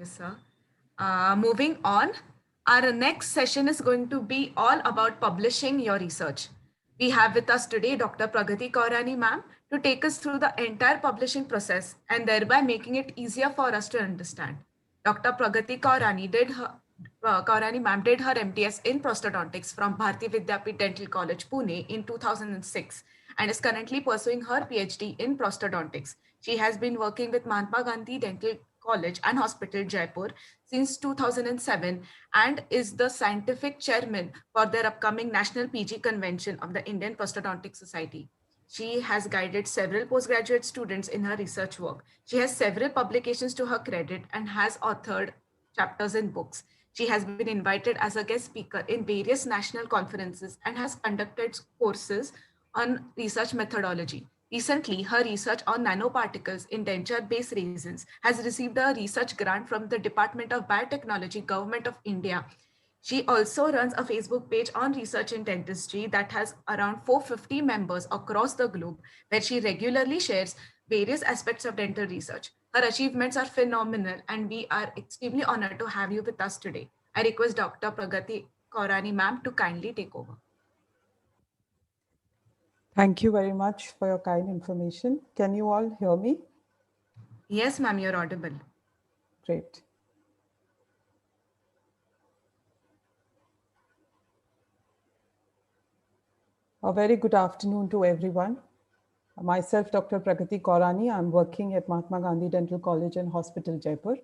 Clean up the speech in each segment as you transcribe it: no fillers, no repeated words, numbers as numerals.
you, sir. Moving on, our next session is going to be all about publishing your research. We have with us today Dr. Pragati Kaurani ma'am to take us through the entire publishing process and thereby making it easier for us to understand. Dr. Pragati Kaurani ma'am did her MTS in prosthodontics from Bharati Vidyapeeth Dental College, Pune in 2006 and is currently pursuing her PhD in prosthodontics. She has been working with Mahatma Gandhi Dental College and Hospital, Jaipur since 2007 and is the scientific chairman for their upcoming National PG Convention of the Indian Prosthodontic Society. She has guided several postgraduate students in her research work. She has several publications to her credit and has authored chapters in books. She has been invited as a guest speaker in various national conferences and has conducted courses on research methodology. Recently, her research on nanoparticles in denture-based resins has received a research grant from the Department of Biotechnology, Government of India. She also runs a Facebook page on research in dentistry that has around 450 members across the globe, where she regularly shares various aspects of dental research. Her achievements are phenomenal, and we are extremely honored to have you with us today. I request Dr. Pragati Kaurani ma'am to kindly take over. Thank you very much for your kind information. Can you all hear me? Yes, ma'am, you're audible. Great. A very good afternoon to everyone. Myself, Dr. Pragati Kaurani. I'm working at Mahatma Gandhi Dental College and Hospital, Jaipur.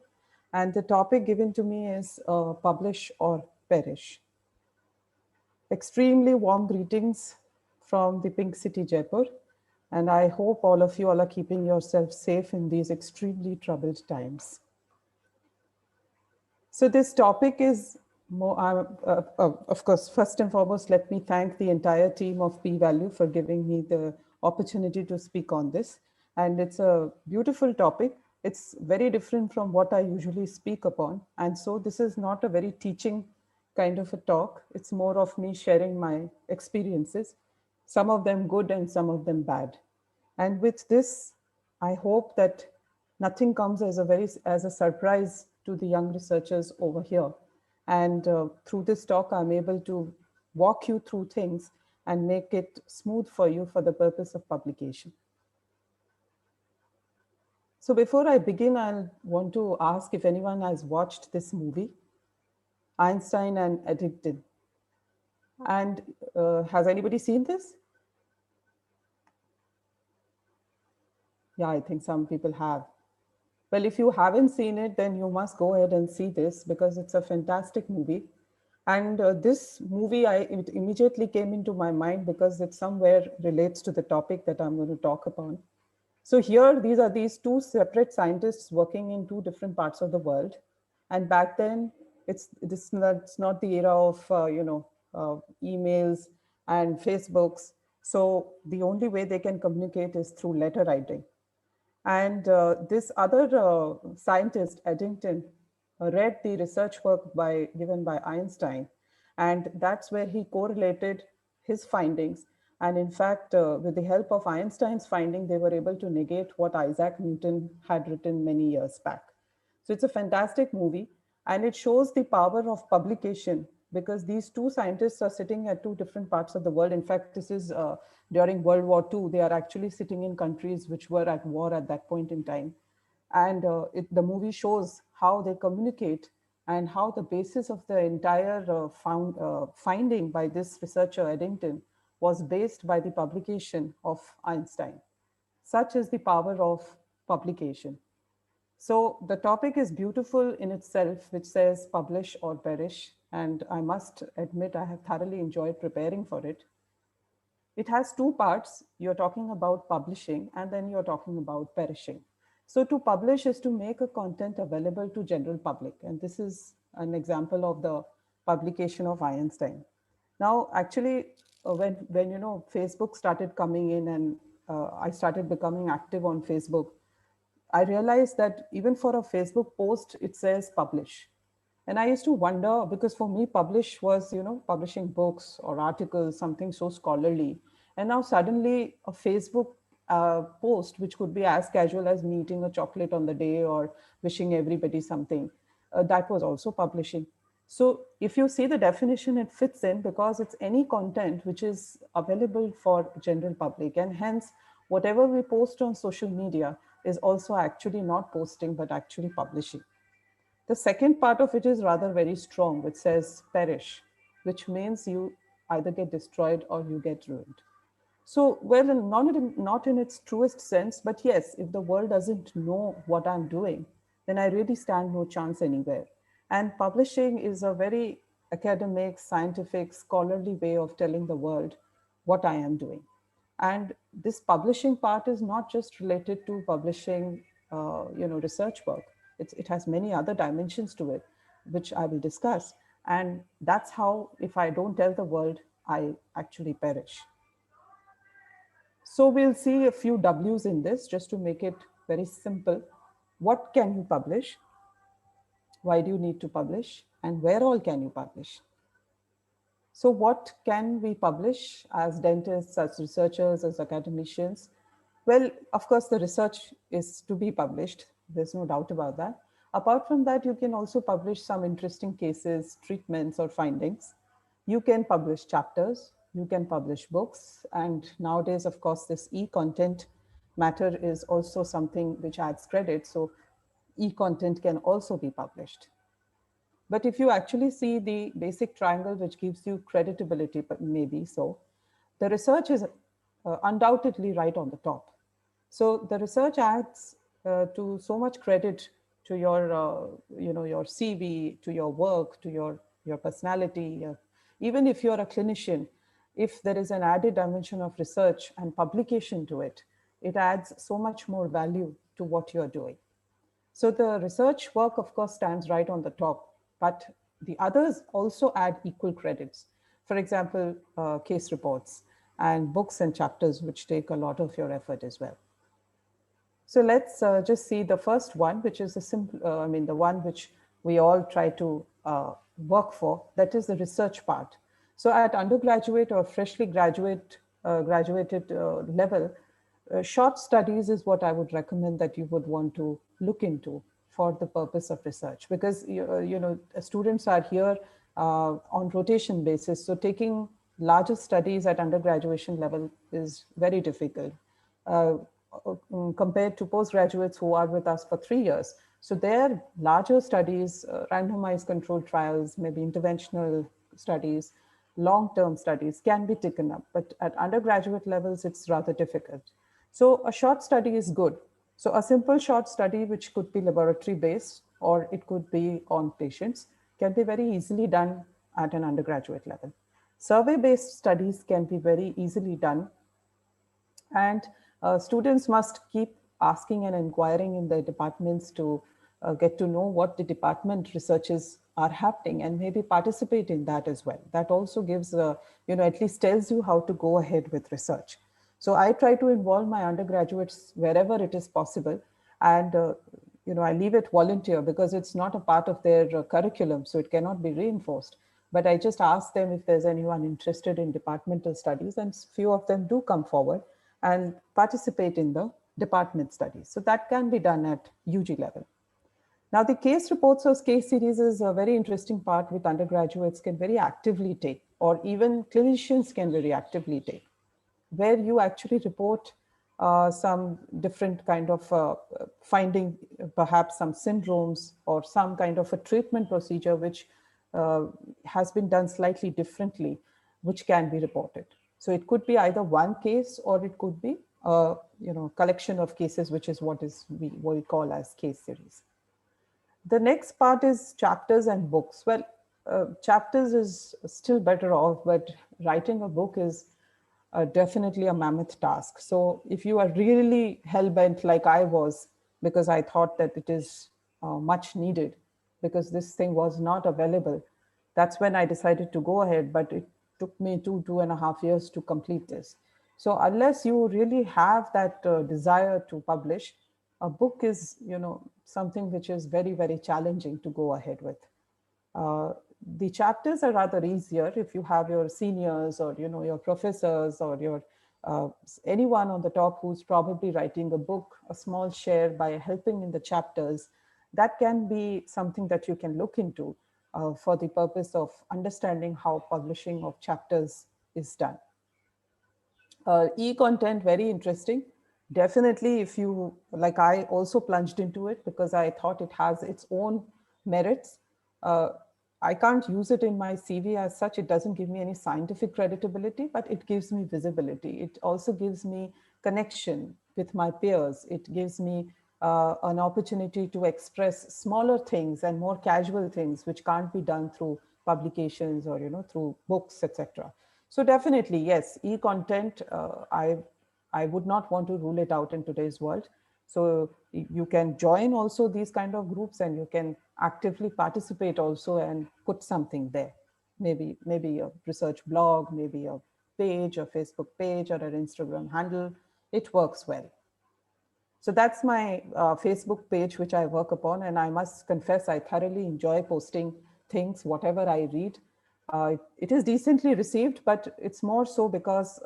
And the topic given to me is publish or perish. Extremely warm greetings from the Pink City, Jaipur. And I hope all of you all are keeping yourself safe in these extremely troubled times. So this topic is more, of course, first and foremost, let me thank the entire team of P-Value for giving me the opportunity to speak on this. And it's a beautiful topic. It's very different from what I usually speak upon. And so this is not a very teaching kind of a talk. It's more of me sharing my experiences, some of them good and some of them bad. And with this, I hope that nothing comes as a surprise to the young researchers over here. And through this talk, I'm able to walk you through things and make it smooth for you for the purpose of publication. So before I begin, I want to ask if anyone has watched this movie, Einstein and Eddington. And has anybody seen this? Yeah, I think some people have. Well, if you haven't seen it, then you must go ahead and see this because it's a fantastic movie. And this movie, it immediately came into my mind because it somewhere relates to the topic that I'm going to talk about. So here, these two separate scientists working in two different parts of the world. And back then, it's not the era of emails and Facebooks. So the only way they can communicate is through letter writing. And this other scientist, Eddington, read the research work given by Einstein. And that's where he correlated his findings. And in fact, with the help of Einstein's finding, they were able to negate what Isaac Newton had written many years back. So it's a fantastic movie. And it shows the power of publication because these two scientists are sitting at two different parts of the world. In fact, this is during World War II. They are actually sitting in countries which were at war at that point in time. And the movie shows how they communicate and how the basis of the entire finding by this researcher, Eddington, was based by the publication of Einstein. Such is the power of publication. So the topic is beautiful in itself, which says publish or perish. And I must admit, I have thoroughly enjoyed preparing for it. It has two parts. You're talking about publishing, and then you're talking about perishing. So to publish is to make a content available to general public. And this is an example of the publication of Einstein. Now, actually, when Facebook started coming in and I started becoming active on Facebook, I realized that even for a Facebook post, it says publish. And I used to wonder because for me, publish was, publishing books or articles, something so scholarly. And now suddenly a Facebook post, which could be as casual as me eating a chocolate on the day or wishing everybody something, that was also publishing. So if you see the definition, it fits in because it's any content which is available for general public, and hence whatever we post on social media is also actually not posting but actually publishing. The second part of it is rather very strong, which says perish, which means you either get destroyed or you get ruined. So, well, not in its truest sense, but yes, if the world doesn't know what I'm doing, then I really stand no chance anywhere. And publishing is a very academic, scientific, scholarly way of telling the world what I am doing. And this publishing part is not just related to publishing, research work. It has many other dimensions to it, which I will discuss. And that's how, if I don't tell the world, I actually perish. So we'll see a few W's in this just to make it very simple. What can you publish? Why do you need to publish? And where all can you publish? So what can we publish as dentists, as researchers, as academicians? Well, of course, the research is to be published. There's no doubt about that. Apart from that, you can also publish some interesting cases, treatments, or findings. You can publish chapters, you can publish books, and nowadays, of course, this e-content matter is also something which adds credit. So e-content can also be published. But if you actually see the basic triangle, which gives you creditability, but maybe so, the research is undoubtedly right on the top. So the research adds to so much credit to your, your CV, to your work, to your personality. Even if you're a clinician, if there is an added dimension of research and publication to it, it adds so much more value to what you're doing. So the research work, of course, stands right on the top, but the others also add equal credits. For example, case reports and books and chapters, which take a lot of your effort as well. So let's just see the first one, which is the simple, the one which we all try to work for, that is the research part. So at undergraduate or freshly graduated level, short studies is what I would recommend that you would want to look into for the purpose of research, because students are here on rotation basis. So taking larger studies at undergraduation level is very difficult. Compared to postgraduates who are with us for 3 years. So their larger studies, randomized controlled trials, maybe interventional studies, long-term studies can be taken up. But at undergraduate levels, it's rather difficult. So a short study is good. So a simple short study, which could be laboratory-based or it could be on patients, can be very easily done at an undergraduate level. Survey-based studies can be very easily done, and students must keep asking and inquiring in their departments to get to know what the department researches are happening and maybe participate in that as well. That also gives, at least tells you how to go ahead with research. So I try to involve my undergraduates wherever it is possible. And, I leave it volunteer because it's not a part of their curriculum, so it cannot be reinforced. But I just ask them if there's anyone interested in departmental studies, and few of them do come forward and participate in the department studies. So that can be done at UG level. Now, the case reports or case series is a very interesting part which undergraduates can very actively take, or even clinicians can very actively take, where you actually report some different kind of finding, perhaps some syndromes or some kind of a treatment procedure which has been done slightly differently, which can be reported. So it could be either one case or it could be a collection of cases, which is what we call as case series. The next part is chapters and books. Well, chapters is still better off, but writing a book is definitely a mammoth task. So if you are really hell-bent like I was, because I thought that it is much needed, because this thing was not available, that's when I decided to go ahead, but it took me 2.5 years to complete this. So unless you really have that desire to publish, a book is, something which is very, very challenging to go ahead with. The chapters are rather easier if you have your seniors or your professors or your anyone on the top who's probably writing a book, a small share by helping in the chapters, that can be something that you can look into for the purpose of understanding how publishing of chapters is done. E-content, very interesting. Definitely, if you like, I also plunged into it because I thought it has its own merits. Uh, I can't use it in my CV as such. It doesn't give me any scientific creditability, but it gives me visibility. It also gives me connection with my peers. It gives me an opportunity to express smaller things and more casual things, which can't be done through publications or through books, etc. So definitely, yes, e-content, I would not want to rule it out in today's world. So you can join also these kind of groups, and you can actively participate also and put something there. Maybe a research blog, maybe a page, a Facebook page, or an Instagram handle. It works well. So that's my Facebook page, which I work upon. And I must confess, I thoroughly enjoy posting things, whatever I read. It is decently received, but it's more so because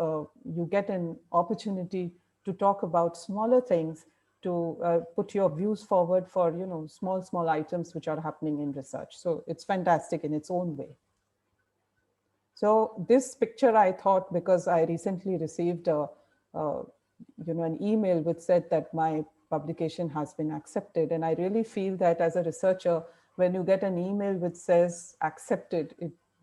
you get an opportunity to talk about smaller things, to put your views forward for, small items which are happening in research. So it's fantastic in its own way. So this picture, I thought, because I recently received a an email which said that my publication has been accepted, and I really feel that as a researcher, when you get an email which says accepted,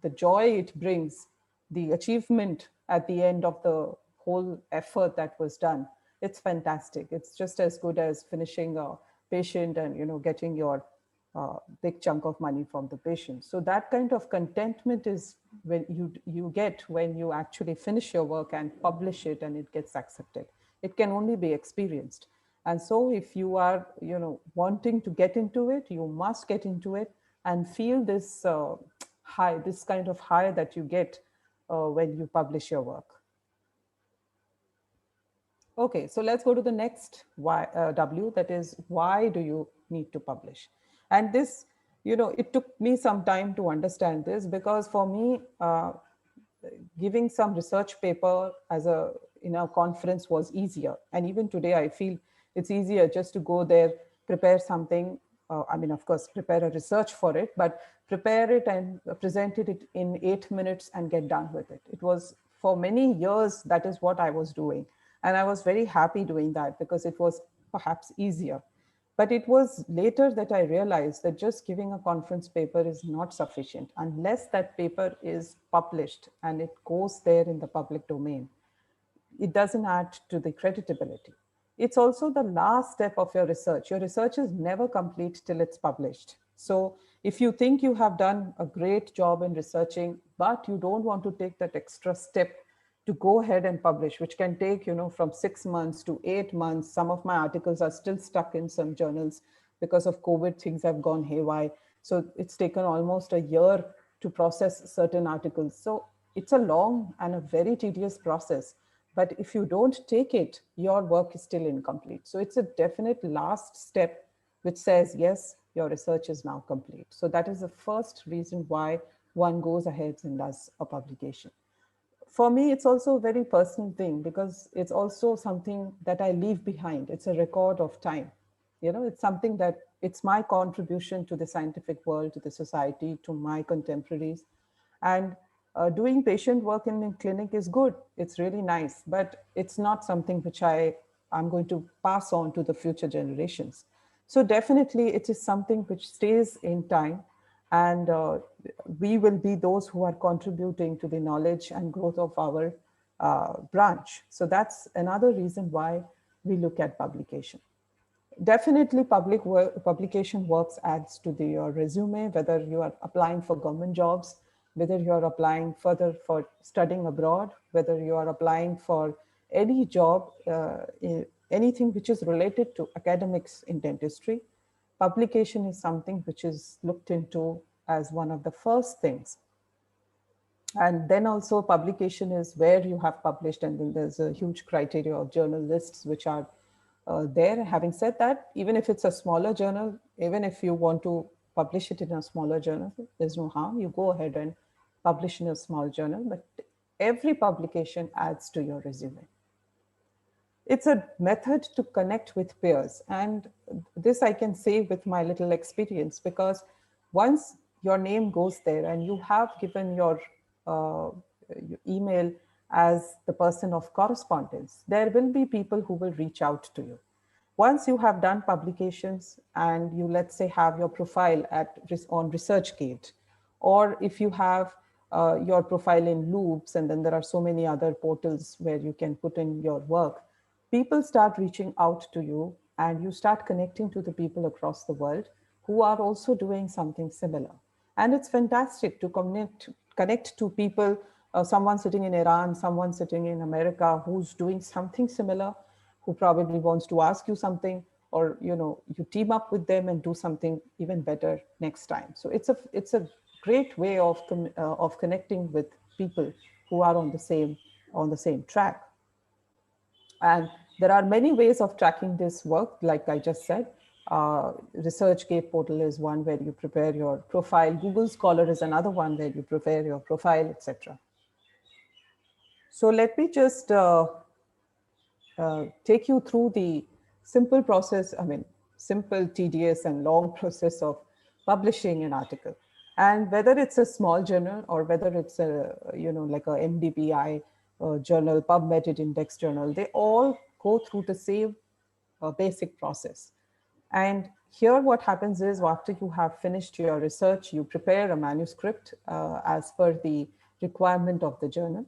the joy it brings, the achievement at the end of the whole effort that was done, it's fantastic. It's just as good as finishing a patient and getting your big chunk of money from the patient. So that kind of contentment is when you get when you actually finish your work and publish it and it gets accepted. It can only be experienced. And so if you are wanting to get into it, you must get into it and feel this high, this kind of high that you get when you publish your work. Okay, so let's go to the next W, that is, why do you need to publish? And this, it took me some time to understand this, because for me, giving some research paper as a in a conference was easier. And even today, I feel it's easier just to go there, prepare something. I mean, of course, prepare a research for it, but prepare it and present it in 8 minutes and get done with it. It was, for many years, that is what I was doing. And I was very happy doing that because it was perhaps easier. But it was later that I realized that just giving a conference paper is not sufficient unless that paper is published and it goes there in the public domain. It doesn't add to the creditability. It's also the last step of your research. Your research is never complete till it's published. So if you think you have done a great job in researching, but you don't want to take that extra step to go ahead and publish, which can take, from 6 months to 8 months. Some of my articles are still stuck in some journals because of COVID, things have gone haywire. So it's taken almost a year to process certain articles. So it's a long and a very tedious process. But if you don't take it, your work is still incomplete. So it's a definite last step which says, yes, your research is now complete. So that is the first reason why one goes ahead and does a publication. For me, it's also a very personal thing because it's also something that I leave behind. It's a record of time. It's something that it's my contribution to the scientific world, to the society, to my contemporaries. And doing patient work in the clinic is good. It's really nice, but it's not something which I'm going to pass on to the future generations. So definitely it is something which stays in time, and we will be those who are contributing to the knowledge and growth of our branch. So that's another reason why we look at publication. Definitely publication works adds to your resume, whether you are applying for government jobs, whether you are applying further for studying abroad, whether you are applying for any job, anything which is related to academics in dentistry. Publication is something which is looked into as one of the first things. And then also publication is where you have published, and then there's a huge criteria of journal lists which are there. Having said that, even if it's a smaller journal, even if you want to publish it in a smaller journal, there's no harm. You go ahead and publish in a small journal, but every publication adds to your resume. it's a method to connect with peers. And this I can say with my little experience, because once your name goes there and you have given your email as the person of correspondence, there will be people who will reach out to you. Once you have done publications and you, let's say, have your profile on ResearchGate, or if you have your profile in Loops, and then there are so many other portals where you can put in your work, people start reaching out to you and you start connecting to the people across the world who are also doing something similar. And it's fantastic to connect to people, someone sitting in Iran, someone sitting in America who's doing something similar, who probably wants to ask you something, or you team up with them and do something even better next time. So it's a great way of connecting with people who are on the same track. And there are many ways of tracking this work, like I just said. ResearchGate portal is one where you prepare your profile. Google Scholar is another one where you prepare your profile, etc. So let me just take you through the simple process, simple, tedious, and long process of publishing an article. And whether it's a small journal or whether it's like a MDBI journal, PubMed index journal, they all go through the same basic process. And here what happens is, after you have finished your research, you prepare a manuscript as per the requirement of the journal.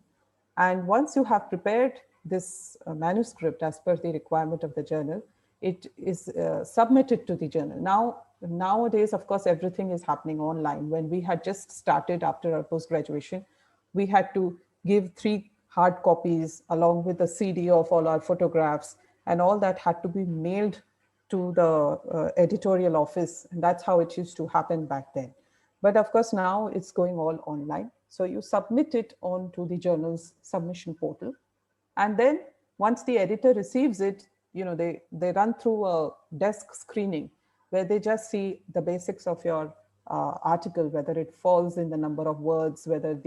And once you have prepared this manuscript as per the requirement of the journal, it is submitted to the journal. Nowadays, of course, everything is happening online. When we had just started after our post-graduation, we had to give 3 hard copies along with a CD of all our photographs, and all that had to be mailed to the editorial office. And that's how it used to happen back then. But of course, now it's going all online. So you submit it onto the journal's submission portal. And then once the editor receives it, they run through a desk screening where they just see the basics of your article, whether it falls in the number of words, whether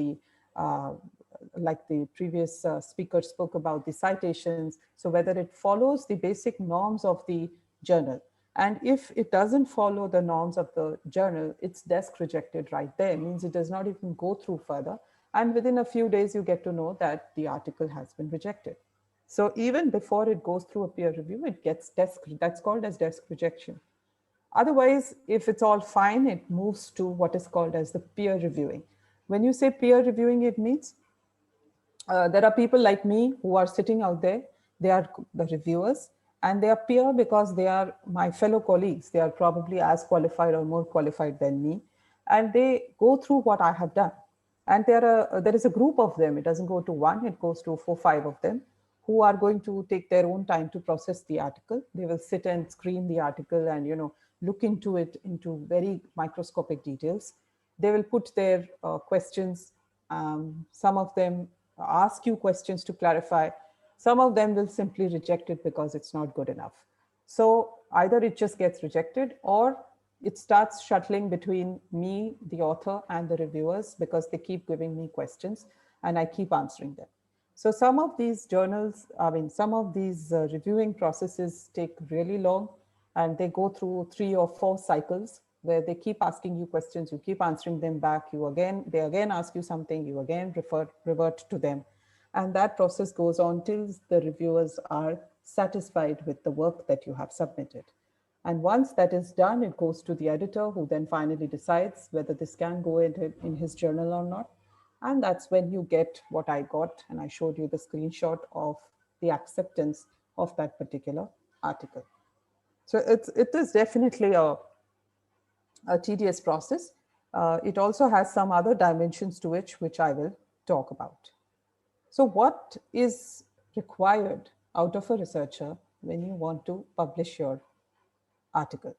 like the previous speaker spoke about the citations, so whether it follows the basic norms of the journal. And if it doesn't follow the norms of the journal, it's desk rejected right there. It means it does not even go through further. And within a few days, you get to know that the article has been rejected. So even before it goes through a peer review, it gets that's called as desk rejection. Otherwise, if it's all fine, it moves to what is called as the peer reviewing. When you say peer reviewing, it means there are people like me who are sitting out there. They are the reviewers, and they are peer because they are my fellow colleagues. They are probably as qualified or more qualified than me, and they go through what I have done. And there is a group of them. It doesn't go to one, it goes to 4, 5 of them, who are going to take their own time to process the article. They will sit and screen the article and look into it into very microscopic details. They will put their questions. Some of them ask you questions to clarify. Some of them will simply reject it because it's not good enough. So either it just gets rejected, or it starts shuttling between me, the author, and the reviewers, because they keep giving me questions and I keep answering them. So some of these some of these reviewing processes take really long, and they go through 3 or 4 cycles where they keep asking you questions, you keep answering them back, they again ask you something, you again revert to them. And that process goes on till the reviewers are satisfied with the work that you have submitted. And once that is done, it goes to the editor, who then finally decides whether this can go in his journal or not. And that's when you get what I got. And I showed you the screenshot of the acceptance of that particular article. So it is definitely a tedious process. It also has some other dimensions to it, which I will talk about. So what is required out of a researcher when you want to publish your article?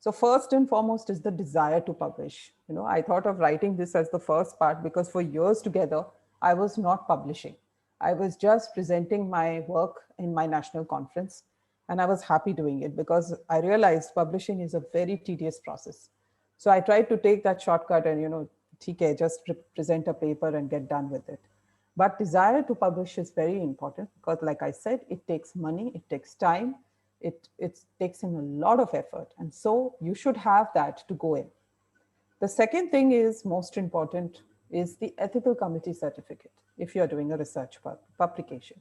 So first and foremost is the desire to publish. I thought of writing this as the first part because for years together, I was not publishing. I was just presenting my work in my national conference, and I was happy doing it because I realized publishing is a very tedious process. So I tried to take that shortcut and, just present a paper and get done with it. But desire to publish is very important because, like I said, it takes money, it takes time, it takes in a lot of effort. And so you should have that to go in. The second thing is most important is the ethical committee certificate if you're doing a research publication.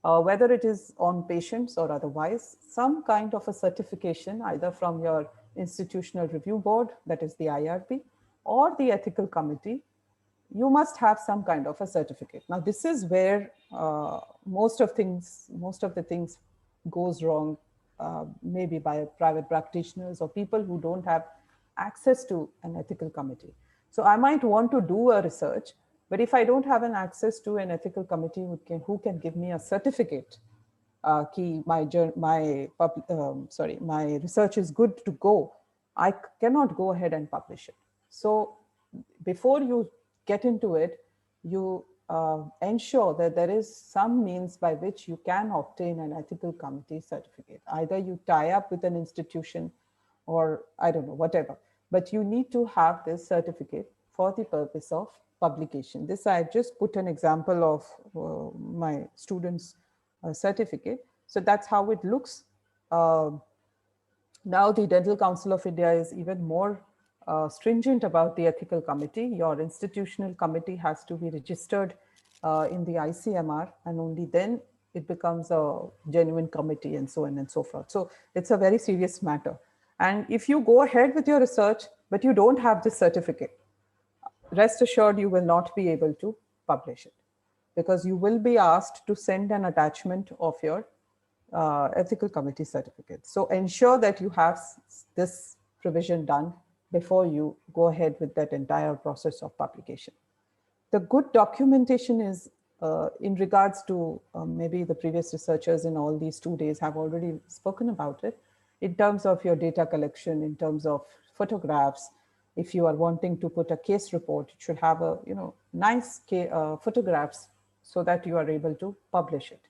Whether it is on patients or otherwise, some kind of a certification either from your institutional review board, that is the IRB, or the ethical committee, you must have some kind of a certificate. Now, this is where most of the things goes wrong, maybe by private practitioners or people who don't have access to an ethical committee. So I might want to do a research, but if I don't have an access to an ethical committee who can give me a certificate, my research is good to go, I cannot go ahead and publish it. So before you get into it, you ensure that there is some means by which you can obtain an ethical committee certificate. Either you tie up with an institution or I don't know, whatever. But you need to have this certificate for the purpose of publication. This I just put an example of my students' certificate. So that's how it looks. Now the Dental Council of India is even more stringent about the ethical committee. Your institutional committee has to be registered in the ICMR, and only then it becomes a genuine committee, and so on and so forth. So it's a very serious matter. And if you go ahead with your research, but you don't have this certificate, rest assured you will not be able to publish it, because you will be asked to send an attachment of your ethical committee certificate. So ensure that you have this provision done before you go ahead with that entire process of publication. The good documentation is in regards to maybe the previous researchers in all these 2 days have already spoken about it, in terms of your data collection, in terms of photographs. If you are wanting to put a case report, it should have a nice photographs so that you are able to publish it.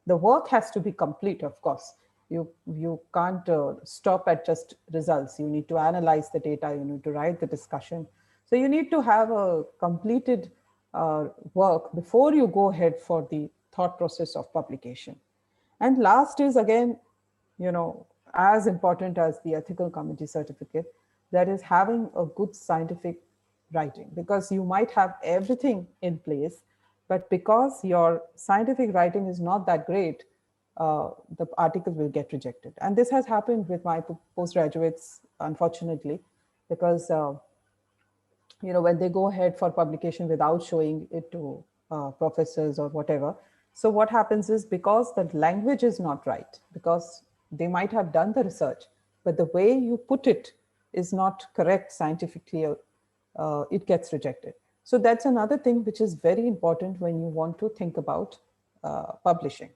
The work has to be complete, of course. You can't stop at just results. You need to analyze the data, you need to write the discussion. So you need to have a completed work before you go ahead for the thought process of publication. And last is again, as important as the ethical committee certificate, that is having a good scientific writing, because you might have everything in place, but because your scientific writing is not that great, the article will get rejected. And this has happened with my postgraduates, unfortunately, because when they go ahead for publication without showing it to professors or whatever. So what happens is, because the language is not right, because they might have done the research, but the way you put it is not correct scientifically, it gets rejected. So that's another thing which is very important when you want to think about publishing.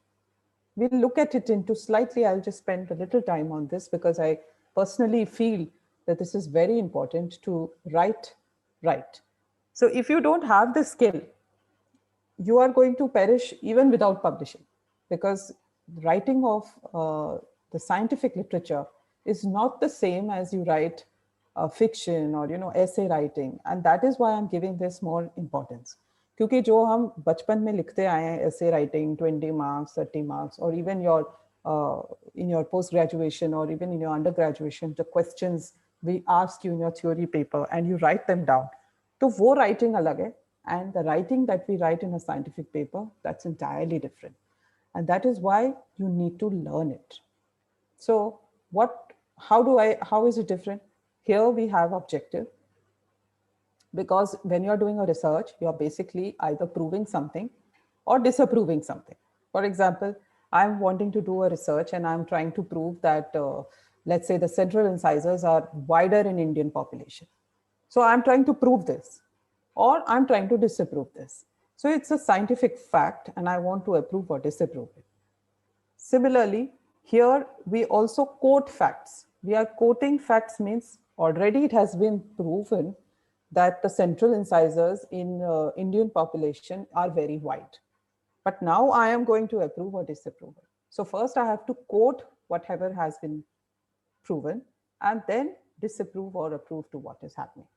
We'll look at it into slightly, I'll just spend a little time on this because I personally feel that this is very important to write right. So if you don't have the skill, you are going to perish even without publishing, because writing of the scientific literature is not the same as you write fiction or essay writing, and that is why I'm giving this more importance. क्योंकि जो हम बचपन में लिखते आए हैं essay writing 20 marks 30 marks, or even your in your post graduation or even in your undergraduation, the questions we ask you in your theory paper and you write them down, तो वो writing अलग है, and the writing that we write in a scientific paper, that's entirely different. And that is why you need to learn it. So how is it different? Here we have objective, because when you're doing a research, you're basically either proving something or disapproving something. For example, I'm wanting to do a research and I'm trying to prove that, let's say the central incisors are wider in Indian population. So I'm trying to prove this, or I'm trying to disapprove this. So it's a scientific fact and I want to approve or disapprove it. Similarly, here we also quote facts. We are quoting facts means already it has been proven that the central incisors in Indian population are very wide. But now I am going to approve or disapprove it. So first I have to quote whatever has been proven and then disapprove or approve to what is happening.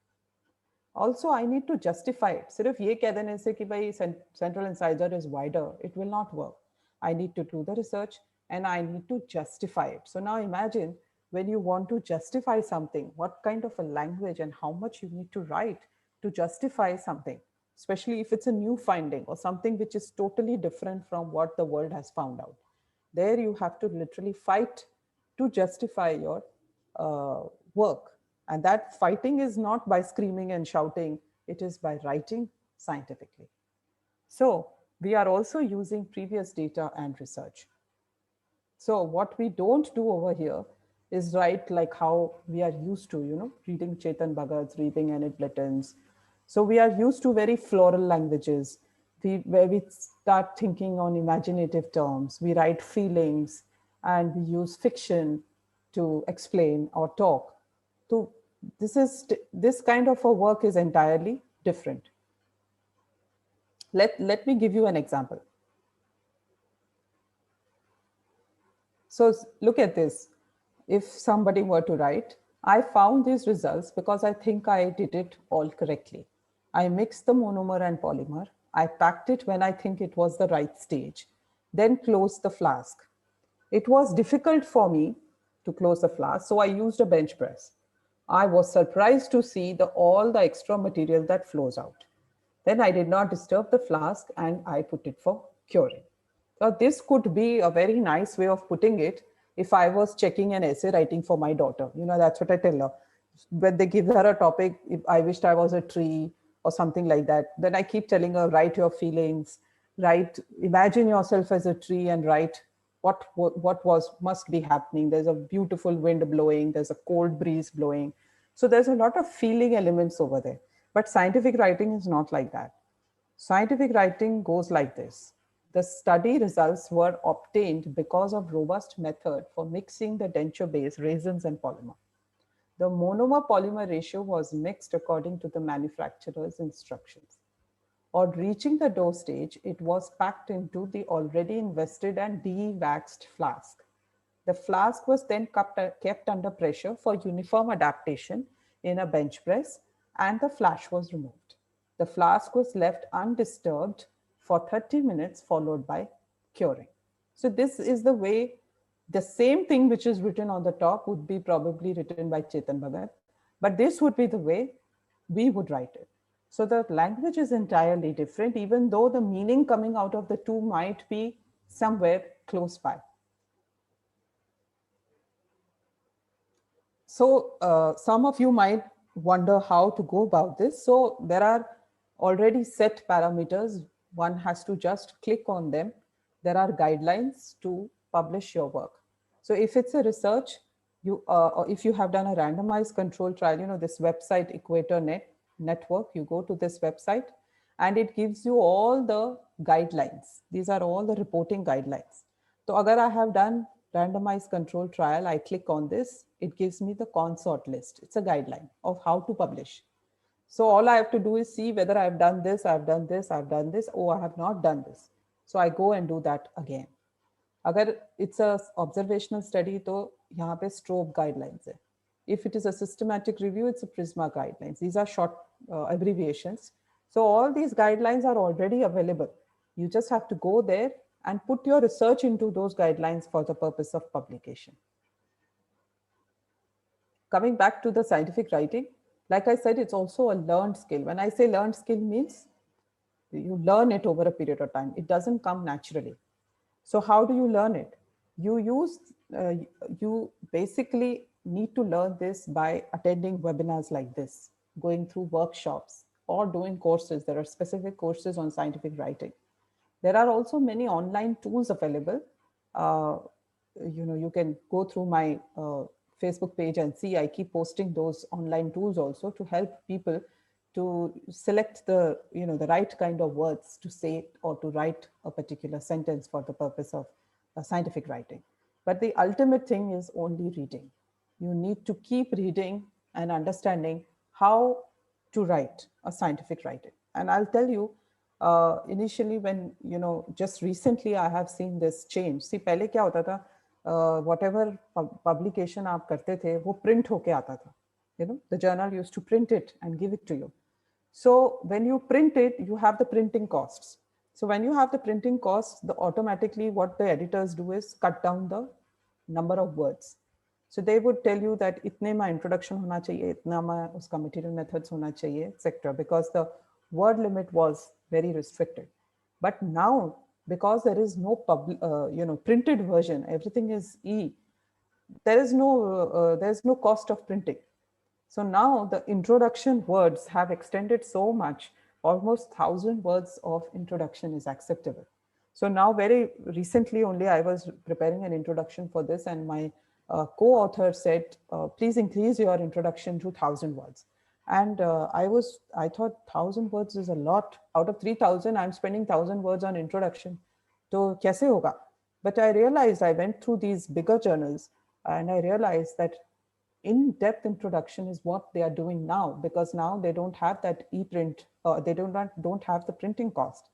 Also, I need to justify it. सिर्फ ये कह देने से कि भाई central incisor is wider, it will not work. I need to do the research and I need to justify it. So now imagine when you want to justify something, what kind of a language and how much you need to write to justify something, especially if it's a new finding or something which is totally different from what the world has found out. There you have to literally fight to justify your work. And that fighting is not by screaming and shouting, it is by writing scientifically. So we are also using previous data and research. So what we don't do over here is write like how we are used to, reading Chetan Bhagat's, reading Enid Blyton's. So we are used to very floral languages, where we start thinking on imaginative terms. We write feelings and we use fiction to explain or talk. So this kind of a work is entirely different. Let me give you an example. So look at this. If somebody were to write, I found these results because I think I did it all correctly. I mixed the monomer and polymer. I packed it when I think it was the right stage, then closed the flask. It was difficult for me to close the flask, so I used a bench press. I was surprised to see all the extra material that flows out. Then I did not disturb the flask and I put it for curing. So this could be a very nice way of putting it if I was checking an essay writing for my daughter. That's what I tell her. When they give her a topic, if I wished I was a tree or something like that, then I keep telling her, write your feelings, write, imagine yourself as a tree and write what was must be happening. There's a beautiful wind blowing, there's a cold breeze blowing. So there's a lot of feeling elements over there. But scientific writing is not like that. Scientific writing goes like this. The study results were obtained because of robust method for mixing the denture base, resins, and polymer. The monomer polymer ratio was mixed according to the manufacturer's instructions. On reaching the dough stage, it was packed into the already invested and de-waxed flask. The flask was then kept under pressure for uniform adaptation in a bench press, and the flash was removed. The flask was left undisturbed for 30 minutes, followed by curing. So this is the way, the same thing which is written on the top would be probably written by Chetan Bhagat, but this would be the way we would write it. So the language is entirely different, even though the meaning coming out of the two might be somewhere close by. So some of you might wonder how to go about this. So there are already set parameters. One has to just click on them. There are guidelines to publish your work. So if it's a research, or if you have done a randomized control trial, this website Equator Network, you go to this website and it gives you all the guidelines. These are all the reporting guidelines. So agar I have done randomized control trial, I click on this, it gives me the consort list. It's a guideline of how to publish. So all I have to do is see whether I've done this, I've done this, I've done this, or I have not done this. So I go and do that again. Agar it's a observational study, तो यहाँ पे STROBE guidelines है. If it is a systematic review, it's a PRISMA guidelines. These are short abbreviations. So all these guidelines are already available. You just have to go there and put your research into those guidelines for the purpose of publication. Coming back to the scientific writing, like I said, it's also a learned skill. When I say learned skill means you learn it over a period of time. It doesn't come naturally. So how do you learn it? You basically need to learn this by attending webinars like this, going through workshops or doing courses. There are specific courses on scientific writing. There are also many online tools available. You can go through my Facebook page and see I keep posting those online tools also to help people to select the right kind of words to say or to write a particular sentence for the purpose of scientific writing. But the ultimate thing is only reading. You need to keep reading and understanding how to write a scientific writing. And I'll tell you, initially when, just recently I have seen this change. See, पहले क्या होता था, whatever publication आप करते थे, वो print होके आता था. The journal used to print it and give it to you. So when you print it, you have the printing costs. So when you have the printing costs, the automatically what the editors do is cut down the number of words. So they would tell you that itne ma introduction hona chahiye, itna ma uska material methods hona chahiye, etc. Because the word limit was very restricted. But now, because there is no printed version, everything is there is no cost of printing. So now the introduction words have extended so much, almost 1,000 words of introduction is acceptable. So now very recently only I was preparing an introduction for this, and my co-author said, please increase your introduction to 1,000 words. And I thought 1,000 words is a lot. Out of 3,000, I'm spending 1,000 words on introduction. So kaise hoga? But I realized, I went through these bigger journals and I realized that in-depth introduction is what they are doing now, because now they don't have that e-print, they don't have the printing cost.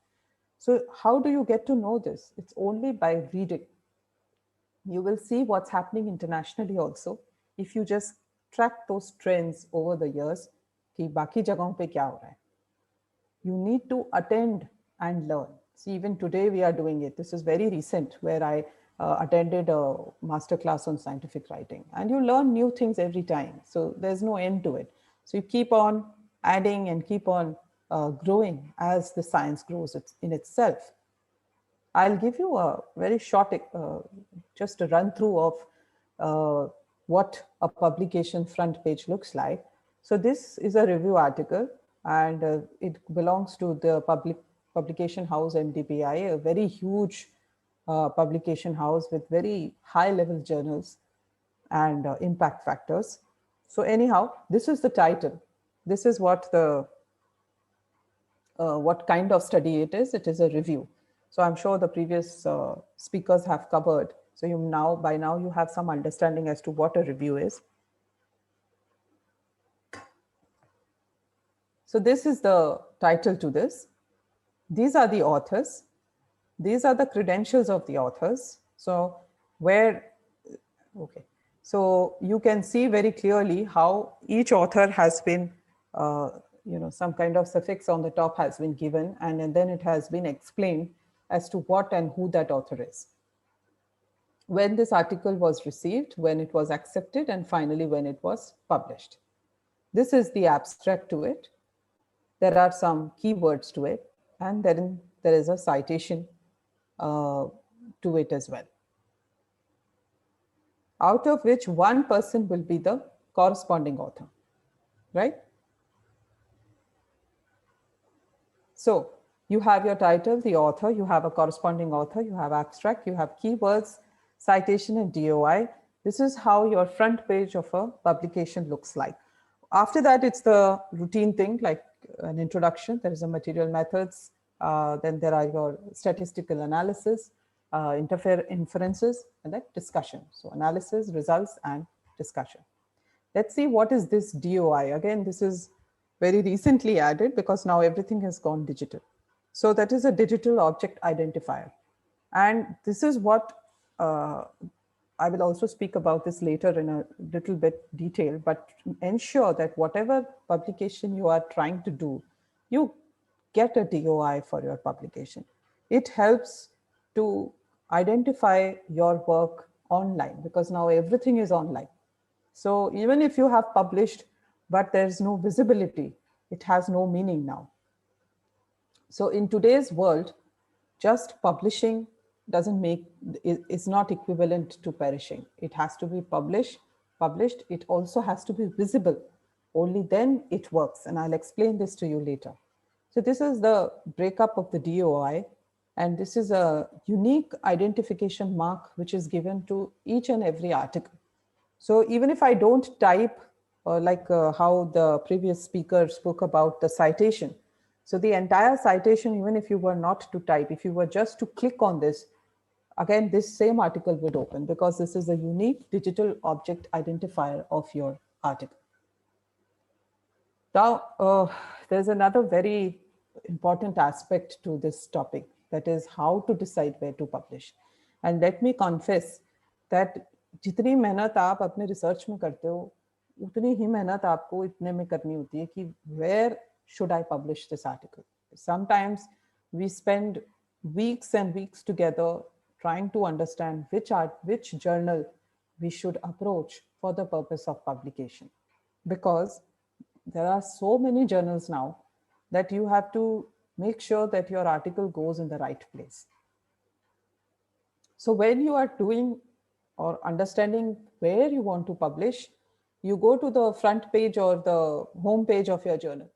So how do you get to know this? It's only by reading. You will see what's happening internationally also if you just track those trends over the years कि बाकी जगहों पे क्या हो रहा है. You need to attend and learn. See, even today we are doing it. This is very recent, where I attended a masterclass on scientific writing, and you learn new things every time. So there's no end to it. So you keep on adding and keep on growing as the science grows in itself. I'll give you a very short, just a run through of what a publication front page looks like. So this is a review article, and it belongs to the publication house MDPI, a very huge publication house with very high level journals and impact factors. So anyhow, this is the title. This is what what kind of study it is. It is a review. So I'm sure the previous speakers have covered. So by now you have some understanding as to what a review is. So this is the title to this. These are the authors. These are the credentials of the authors. So so you can see very clearly how each author has been, some kind of suffix on the top has been given, and then it has been explained as to what and who that author is. When this article was received, when it was accepted, and finally when it was published. This is the abstract to it. There are some keywords to it, and then there is a citation to it as well, out of which one person will be the corresponding author, right? So you have your title, the author, you have a corresponding author, you have abstract, you have keywords, citation, and DOI. This is how your front page of a publication looks like. After that, it's the routine thing, like an introduction. There is a material methods. Then there are your statistical analysis, inferences, and then discussion. So analysis, results, and discussion. Let's see what is this DOI. Again, this is very recently added because now everything has gone digital. So that is a digital object identifier. And this is what I will also speak about this later in a little bit detail, but ensure that whatever publication you are trying to do, you get a DOI for your publication. It helps to identify your work online, because now everything is online. So even if you have published, but there's no visibility, it has no meaning now. So in today's world, just publishing is not equivalent to perishing. It has to be published. It also has to be visible. Only then it works. And I'll explain this to you later. So this is the breakup of the DOI. And this is a unique identification mark which is given to each and every article. So even if I don't type, how the previous speaker spoke about the citation. So the entire citation, even if you were not to type, if you were just to click on this, again, this same article would open, because this is a unique digital object identifier of your article. Now, there's another very important aspect to this topic, that is how to decide where to publish. And let me confess that जितनी मेहनत आप अपने research में करते हो, उतनी ही मेहनत आपको इतने में करनी होती है कि where should I publish this article? Sometimes we spend weeks and weeks together trying to understand which journal we should approach for the purpose of publication, because there are so many journals now that you have to make sure that your article goes in the right place. So when you are doing or understanding where you want to publish, you go to the front page or the home page of your journal,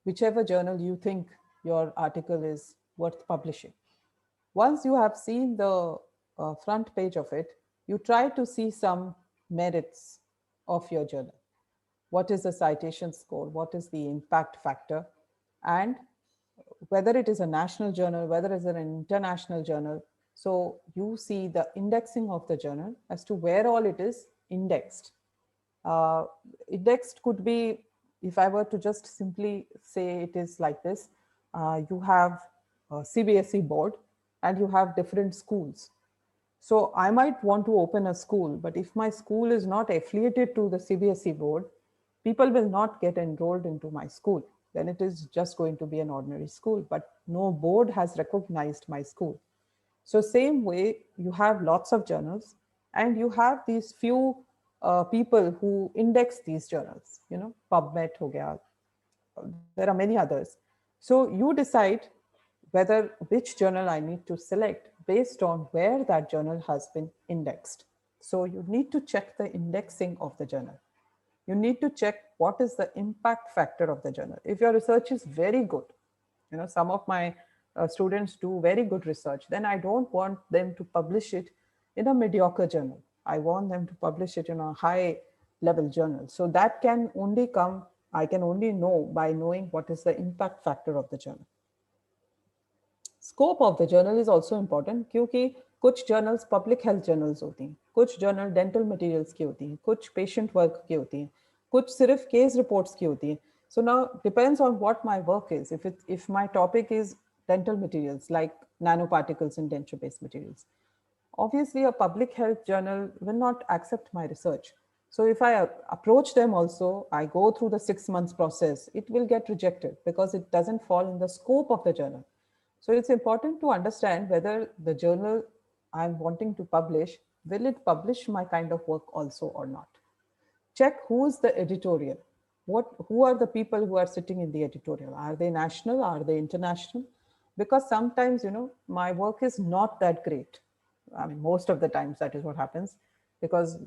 whichever journal you think your article is worth publishing. Once you have seen the front page of it, you try to see some merits of your journal. What is the citation score? What is the impact factor? And whether it is a national journal, whether it's an international journal. So you see the indexing of the journal as to where all it is indexed. Uh, Indexed could be, if I were to just simply say it is like this, you have a CBSE board and you have different schools. So I might want to open a school, but if my school is not affiliated to the CBSE board, people will not get enrolled into my school. Then it is just going to be an ordinary school, but no board has recognized my school. So same way, you have lots of journals and you have these few people who index these journals, PubMed ho gaya, there are many others. So you decide whether which journal I need to select based on where that journal has been indexed. So you need to check the indexing of the journal. You need to check what is the impact factor of the journal. If your research is very good, some of my students do very good research, then I don't want them to publish it in a mediocre journal. I want them to publish it in a high level journal. So that can only come, I can only know by knowing what is the impact factor of the journal. Scope of the journal is also important, क्योंकि कुछ journals public health journals होती हैं, कुछ journal dental materials की होती हैं, कुछ patient work की होती हैं, कुछ सिर्फ केस रिपोर्ट्स की होती हैं. So now depends on what my work is. If my topic is dental materials like nanoparticles and denture based materials, obviously a public health journal will not accept my research. So if I approach them also, I go through the 6 months process, it will get rejected because it doesn't fall in the scope of the journal. So it's important to understand whether the journal I'm wanting to publish, will it publish my kind of work also or not? Check who's the editorial. Who are the people who are sitting in the editorial? Are they national? Are they international? Because sometimes, my work is not that great. I mean, most of the times that is what happens, because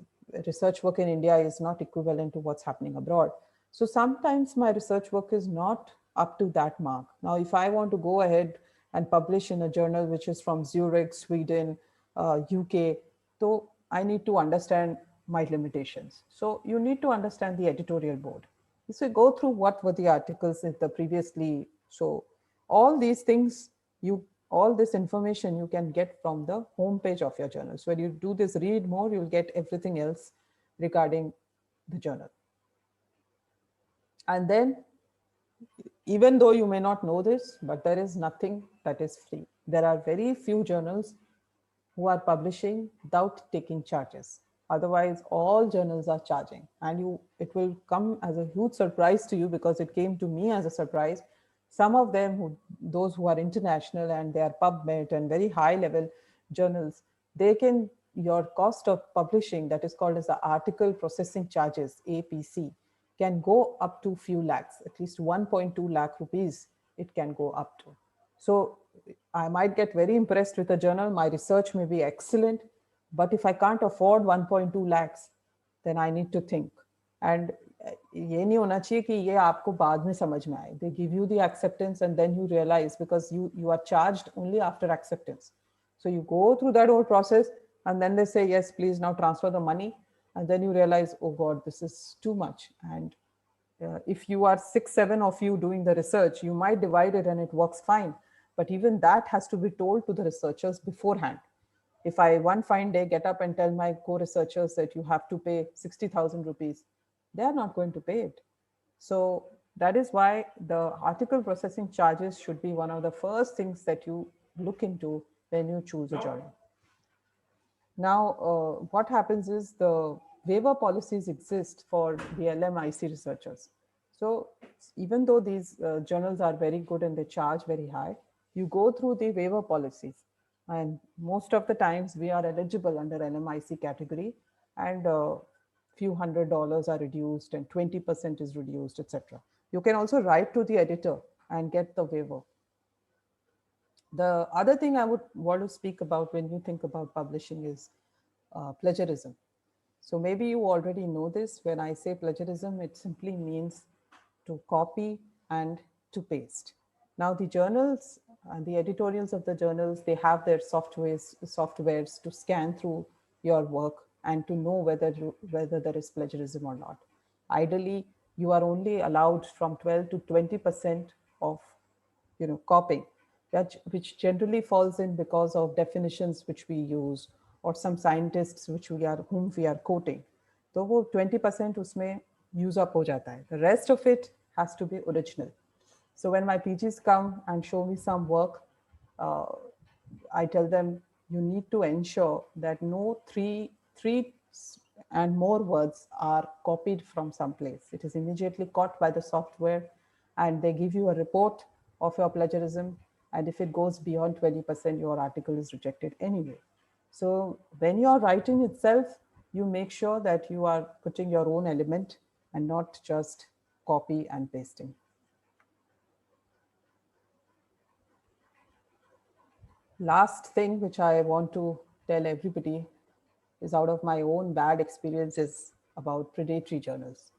research work in India is not equivalent to what's happening abroad. So sometimes my research work is not up to that mark. Now, if I want to go ahead and publish in a journal which is from Zurich, Sweden, UK, so I need to understand my limitations. So you need to understand the editorial board. So go through what were the articles in the previously. So all these things, all this information you can get from the homepage of your journal. So when you do this read more, you'll get everything else regarding the journal. And then, even though you may not know this, but there is nothing that is free. There are very few journals who are publishing without taking charges. Otherwise, all journals are charging, and it will come as a huge surprise to you, because it came to me as a surprise. Some of them, those who are international and they are PubMed and very high level journals, your cost of publishing, that is called as the article processing charges, APC, can go up to few lakhs, at least 1.2 lakh rupees it can go up to. So I might get very impressed with a journal, my research may be excellent, but if I can't afford 1.2 lakhs, then I need to think. And ये नहीं होना चाहिए कि ये आपको बाद में समझ में आए. They give you the acceptance and then you realize, because you are charged only after acceptance. So you go through that whole process and then they say, yes, please now transfer the money. And then you realize, oh God, this is too much. And if you are 6, 7 of you doing the research, you might divide it and it works fine. But even that has to be told to the researchers beforehand. If I one fine day get up and tell my co-researchers that you have to pay 60,000 rupees, they are not going to pay it. So that is why the article processing charges should be one of the first things that you look into when you choose a journal. Now, what happens is the waiver policies exist for the LMIC researchers. So even though these journals are very good and they charge very high, you go through the waiver policies. And most of the times we are eligible under LMIC category, and few $100 are reduced and 20% is reduced, etc. You can also write to the editor and get the waiver. The other thing I would want to speak about when you think about publishing is plagiarism. So maybe you already know this. When I say plagiarism, it simply means to copy and to paste. Now the journals and the editorials of the journals, they have their softwares to scan through your work and to know whether there is plagiarism or not. Ideally, you are only allowed from 12 to 20% of copying, that which generally falls in because of definitions which we use or some scientists whom we are quoting. तो वो 20% उसमें use up हो जाता है. The rest of it has to be original. So when my PGs come and show me some work, uh, I tell them you need to ensure that no three and more words are copied from some place. It is immediately caught by the software, and they give you a report of your plagiarism. And if it goes beyond 20%, your article is rejected anyway. So when you're writing itself, you make sure that you are putting your own element and not just copy and pasting. Last thing which I want to tell everybody is out of my own bad experiences about predatory journals.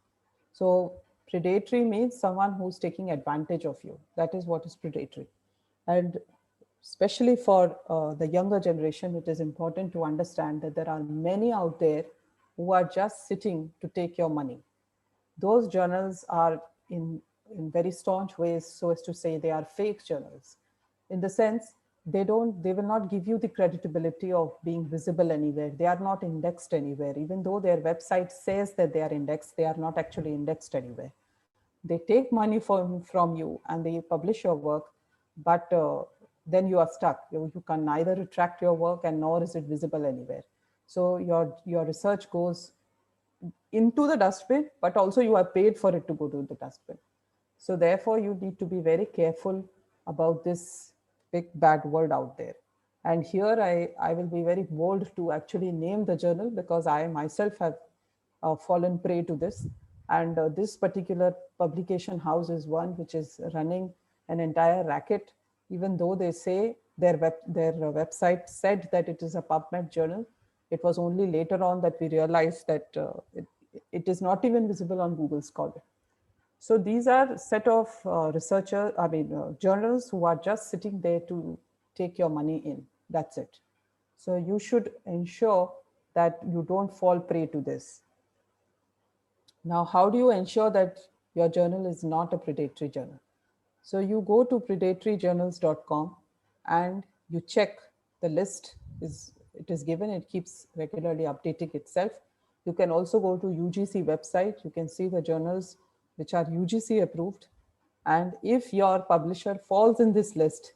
So predatory means someone who's taking advantage of you. That is what is predatory. And especially for the younger generation, it is important to understand that there are many out there who are just sitting to take your money. Those journals are in very staunch ways, so as to say they are fake journals, in the sense they will not give you the credibility of being visible anywhere. They are not indexed anywhere. Even though their website says that they are indexed, they are not actually indexed anywhere. They take money from you and they publish your work, but then you are stuck. You can neither retract your work and nor is it visible anywhere. So your research goes into the dustbin, but also you are paid for it to go to the dustbin. So therefore, you need to be very careful about this big bad word out there. And here I will be very bold to actually name the journal, because I myself have fallen prey to this. And this particular publication house is one which is running an entire racket, even though they say their website said that it is a PubMed journal. It was only later on that we realized that it is not even visible on Google Scholar. So these are set of journals who are just sitting there to take your money in. That's it. So you should ensure that you don't fall prey to this. Now, how do you ensure that your journal is not a predatory journal? So you go to predatoryjournals.com and you check the list. It is given, it keeps regularly updating itself. You can also go to UGC website. You can see the journals which are UGC approved. And if your publisher falls in this list,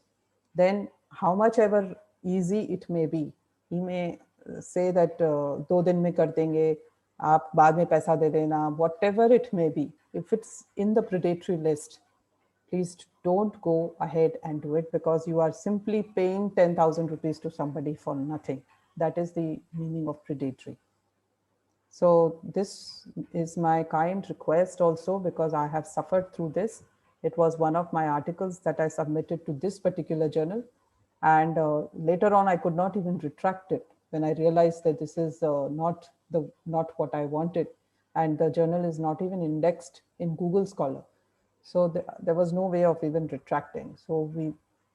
then how much ever easy it may be, he may say that 2 दिन में कर देंगे, आप बाद में पैसा दे देना, whatever it may be. If it's in the predatory list, please don't go ahead and do it, because you are simply paying 10,000 rupees to somebody for nothing. That is the meaning of predatory. So this is my kind request also, because I have suffered through this. It was one of my articles that I submitted to this particular journal. And later on, I could not even retract it when I realized that this is not what I wanted. And the journal is not even indexed in Google Scholar. So there was no way of even retracting. So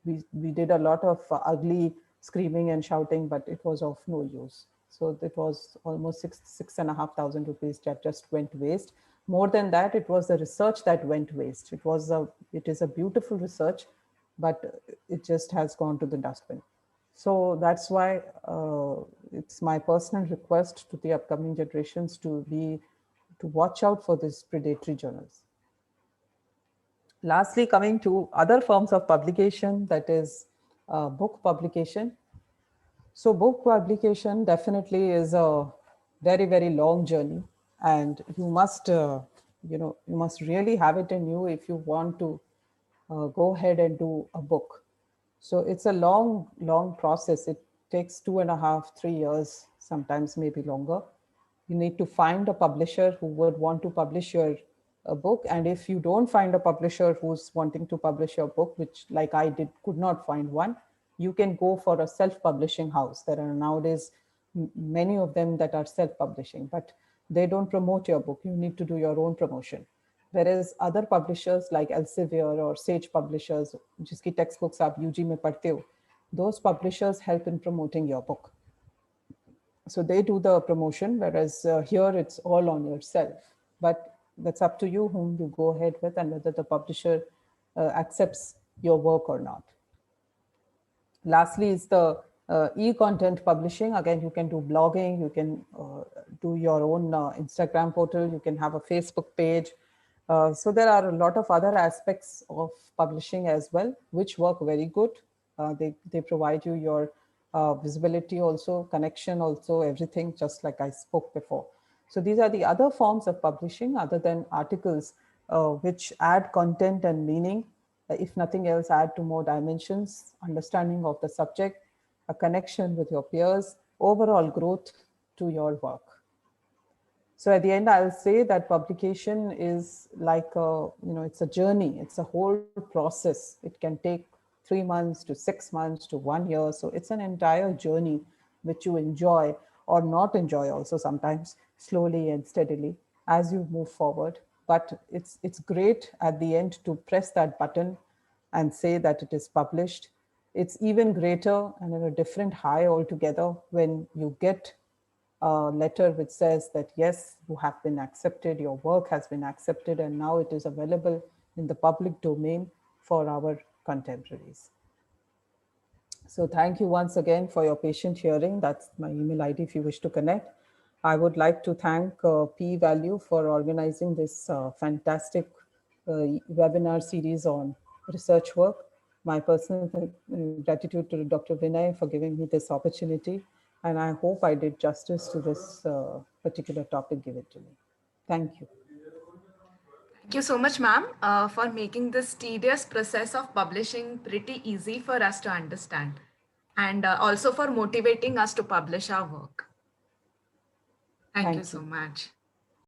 we did a lot of ugly screaming and shouting, but it was of no use. So it was almost 6,500 rupees that just went waste. More than that, it was the research that went waste. It is a beautiful research, but it just has gone to the dustbin. So that's why it's my personal request to the upcoming generations to watch out for these predatory journals. Lastly, coming to other forms of publication, that is book publication. So book publication definitely is a very, very long journey, and you must you must really have it in you if you want to go ahead and do a book. So it's a long, long process. It takes 2.5, 3 years, sometimes maybe longer. You need to find a publisher who would want to publish your book. And if you don't find a publisher who's wanting to publish your book, which like I did, could not find one, you can go for a self-publishing house. There are nowadays many of them that are self-publishing, but they don't promote your book. You need to do your own promotion. Whereas other publishers like Elsevier or Sage Publishers, जिसकी textbooks आप UG में पढ़ते हो, those publishers help in promoting your book. So they do the promotion, whereas here it's all on yourself. But that's up to you whom you go ahead with and whether the publisher accepts your work or not. Lastly is the e-content publishing. Again, you can do blogging, you can do your own Instagram portal, you can have a Facebook page. So there are a lot of other aspects of publishing as well, which work very good. They provide you your visibility also, connection also, everything, just like I spoke before. So these are the other forms of publishing other than articles, which add content and meaning. If nothing else, add to more dimensions, understanding of the subject, a connection with your peers, overall growth to your work. So at the end, I'll say that publication is like it's a journey. It's a whole process. It can take 3 months to 6 months to 1 year. So it's an entire journey which you enjoy or not enjoy also sometimes, slowly and steadily as you move forward. But it's great at the end to press that button and say that it is published. It's even greater and in a different high altogether when you get a letter which says that, yes, you have been accepted, your work has been accepted, and now it is available in the public domain for our contemporaries. So thank you once again for your patient hearing. That's my email ID if you wish to connect. I would like to thank P-Value for organizing this fantastic webinar series on research work. My personal gratitude to Dr. Vinay for giving me this opportunity. And I hope I did justice to this particular topic given to me. Thank you. Thank you so much, ma'am, for making this tedious process of publishing pretty easy for us to understand, and also for motivating us to publish our work. Thank you so much.